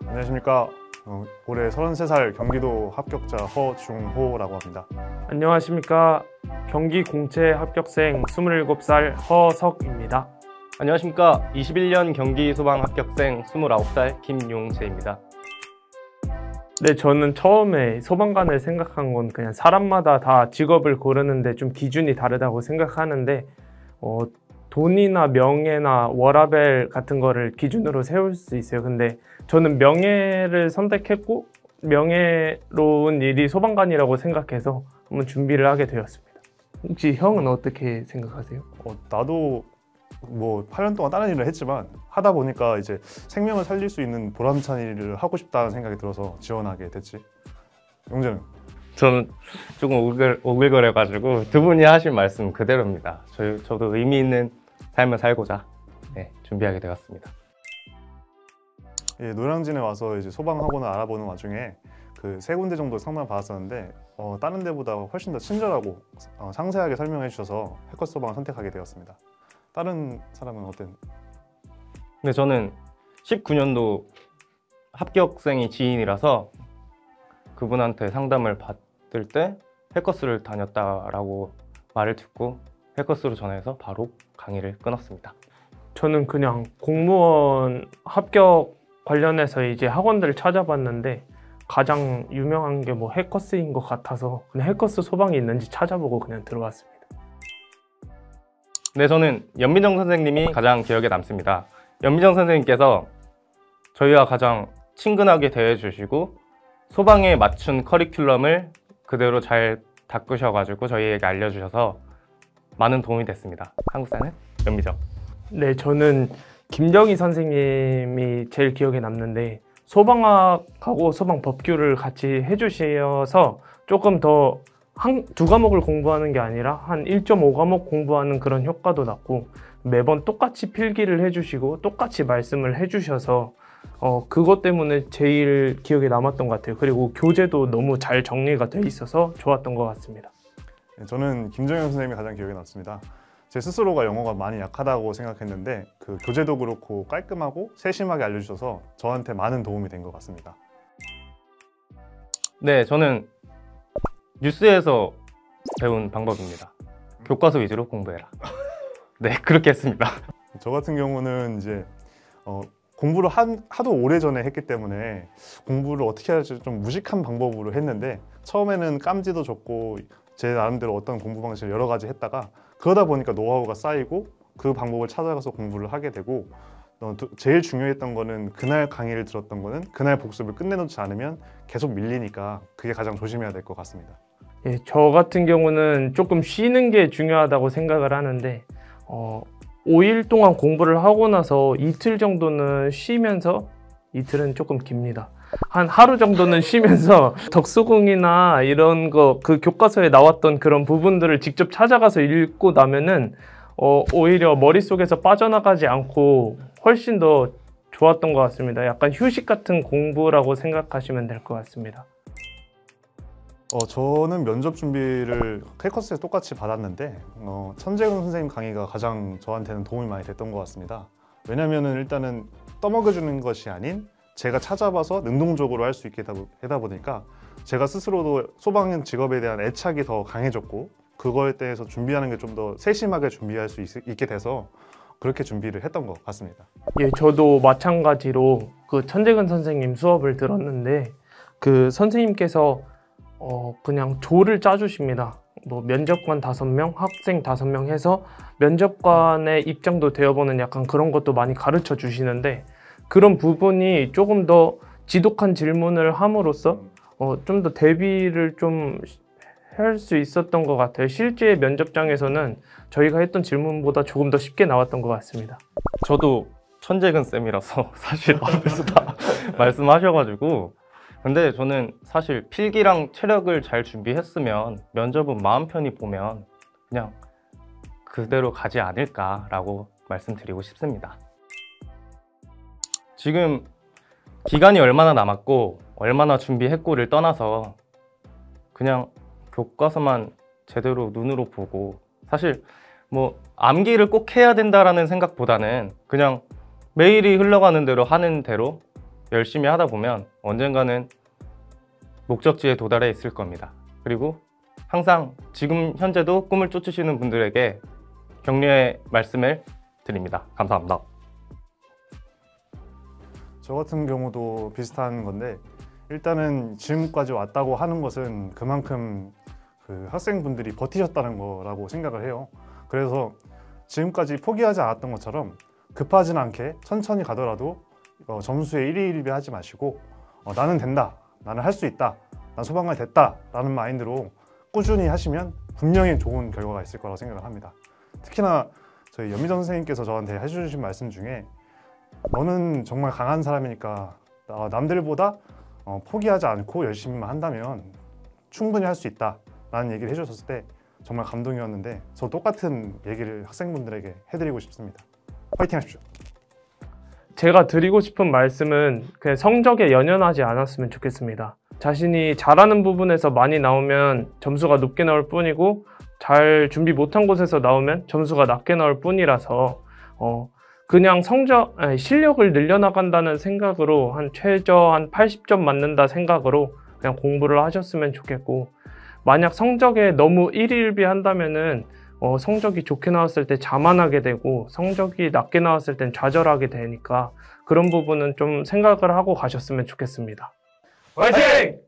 안녕하십니까. 올해 33살 경기도 합격자 허중호라고 합니다. 안녕하십니까. 경기 공채 합격생 27살 허석입니다. 안녕하십니까. 21년 경기 소방 합격생 29살 김용재입니다. 네, 저는 처음에 소방관을 생각한 건 그냥 사람마다 다 직업을 고르는데 좀 기준이 다르다고 생각하는데 돈이나 명예나 워라밸 같은 거를 기준으로 세울 수 있어요. 근데 저는 명예를 선택했고 명예로운 일이 소방관이라고 생각해서 한번 준비를 하게 되었습니다. 혹시 형은 어떻게 생각하세요? 나도 8년 동안 다른 일을 했지만 하다 보니까 이제 생명을 살릴 수 있는 보람찬 일을 하고 싶다는 생각이 들어서 지원하게 됐지. 용재는? 저는 조금 오글거려가지고 두 분이 하신 말씀 그대로입니다. 저도 의미 있는 삶을 살고자 준비하게 되었습니다. 노량진에 와서 이제 소방학원을 알아보는 와중에 그 3군데 정도 상담을 받았었는데 다른 데보다 훨씬 더 친절하고 상세하게 설명해 주셔서 해커스 소방을 선택하게 되었습니다. 다른 사람은 어떤? 근데 저는 19년도 합격생이 지인이라서 그분한테 상담을 받을 때 해커스를 다녔다라고 말을 듣고 해커스로 전화해서 바로 강의를 끊었습니다. 저는 그냥 공무원 합격 관련해서 이제 학원들을 찾아봤는데 가장 유명한 게 해커스인 것 같아서 그냥 해커스 소방이 있는지 찾아보고 그냥 들어왔습니다. 네, 저는 연민정 선생님이 가장 기억에 남습니다. 연민정 선생님께서 저희와 가장 친근하게 대해주시고 소방에 맞춘 커리큘럼을 그대로 잘 닦으셔가지고 저희에게 알려주셔서 많은 도움이 됐습니다. 한국사는 연민정. 네, 저는 김정희 선생님이 제일 기억에 남는데 소방학하고 소방법규를 같이 해주셔서 조금 더 두 과목을 공부하는 게 아니라 한 1.5과목 공부하는 그런 효과도 났고 매번 똑같이 필기를 해주시고 똑같이 말씀을 해주셔서 그것 때문에 제일 기억에 남았던 것 같아요. 그리고 교재도 너무 잘 정리가 돼 있어서 좋았던 것 같습니다. 저는 김정현 선생님이 가장 기억에 남습니다. 제 스스로가 영어가 많이 약하다고 생각했는데 그 교재도 그렇고 깔끔하고 세심하게 알려주셔서 저한테 많은 도움이 된 것 같습니다. 네, 저는 뉴스에서 배운 방법입니다. 교과서 위주로 공부해라. 네, 그렇게 했습니다. 저 같은 경우는 이제 공부를 하도 오래전에 했기 때문에 공부를 어떻게 할지 좀 무식한 방법으로 했는데 처음에는 깜지도 줬고 제 나름대로 어떤 공부 방식을 여러 가지 했다가 그러다 보니까 노하우가 쌓이고 그 방법을 찾아가서 공부를 하게 되고 제일 중요했던 거는 그날 강의를 들었던 거는 그날 복습을 끝내놓지 않으면 계속 밀리니까 그게 가장 조심해야 될 것 같습니다. 예, 저 같은 경우는 조금 쉬는 게 중요하다고 생각을 하는데 5일 동안 공부를 하고 나서 이틀 정도는 쉬면서 이틀은 조금 깁니다. 한 하루 정도는 쉬면서 덕수궁이나 이런 거 그 교과서에 나왔던 그런 부분들을 직접 찾아가서 읽고 나면은 오히려 머릿속에서 빠져나가지 않고 훨씬 더 좋았던 것 같습니다. 약간 휴식 같은 공부라고 생각하시면 될 것 같습니다. 저는 면접 준비를 해커스에서 똑같이 받았는데 천재근 선생님 강의가 가장 저한테는 도움이 많이 됐던 것 같습니다. 왜냐면은 일단은 떠먹여주는 것이 아닌 제가 찾아봐서 능동적으로 할 수 있게 하다 보니까 제가 스스로도 소방 직업에 대한 애착이 더 강해졌고 그거에 대해서 준비하는 게 좀 더 세심하게 준비할 수 있게 돼서 그렇게 준비를 했던 것 같습니다. 예, 저도 마찬가지로 그 천재근 선생님 수업을 들었는데 그 선생님께서 그냥 조를 짜주십니다. 면접관 5명, 학생 5명 해서 면접관의 입장도 되어보는 약간 그런 것도 많이 가르쳐 주시는데 그런 부분이 조금 더 지독한 질문을 함으로써 좀 더 대비를 좀 할 수 있었던 것 같아요. 실제 면접장에서는 저희가 했던 질문보다 조금 더 쉽게 나왔던 것 같습니다. 저도 천재근 쌤이라서 사실 앞에서 다 말씀하셔가지고 근데 저는 사실 필기랑 체력을 잘 준비했으면 면접은 마음 편히 보면 그냥 그대로 가지 않을까라고 말씀드리고 싶습니다. 지금 기간이 얼마나 남았고 얼마나 준비했고를 떠나서 그냥 교과서만 제대로 눈으로 보고 사실 암기를 꼭 해야 된다라는 생각보다는 그냥 매일이 흘러가는 대로 하는 대로 열심히 하다 보면 언젠가는 목적지에 도달해 있을 겁니다. 그리고 항상 지금 현재도 꿈을 쫓으시는 분들에게 격려의 말씀을 드립니다. 감사합니다. 저 같은 경우도 비슷한 건데 일단은 지금까지 왔다고 하는 것은 그만큼 그 학생분들이 버티셨다는 거라고 생각을 해요. 그래서 지금까지 포기하지 않았던 것처럼 급하진 않게 천천히 가더라도 점수에 일희일비하지 마시고 나는 된다, 나는 할 수 있다, 난 소방관이 됐다 라는 마인드로 꾸준히 하시면 분명히 좋은 결과가 있을 거라고 생각을 합니다. 특히나 저희 연미정 선생님께서 저한테 해주신 말씀 중에 너는 정말 강한 사람이니까 남들보다 포기하지 않고 열심히만 한다면 충분히 할 수 있다 라는 얘기를 해주셨을 때 정말 감동이었는데 저 똑같은 얘기를 학생분들에게 해드리고 싶습니다. 파이팅 하십시오. 제가 드리고 싶은 말씀은 그냥 성적에 연연하지 않았으면 좋겠습니다. 자신이 잘하는 부분에서 많이 나오면 점수가 높게 나올 뿐이고 잘 준비 못한 곳에서 나오면 점수가 낮게 나올 뿐이라서 그냥 실력을 늘려나간다는 생각으로 최저 한 80점 맞는다 생각으로 그냥 공부를 하셨으면 좋겠고, 만약 성적에 너무 일희일비한다면은 성적이 좋게 나왔을 때 자만하게 되고 성적이 낮게 나왔을 땐 좌절하게 되니까 그런 부분은 좀 생각을 하고 가셨으면 좋겠습니다. 화이팅!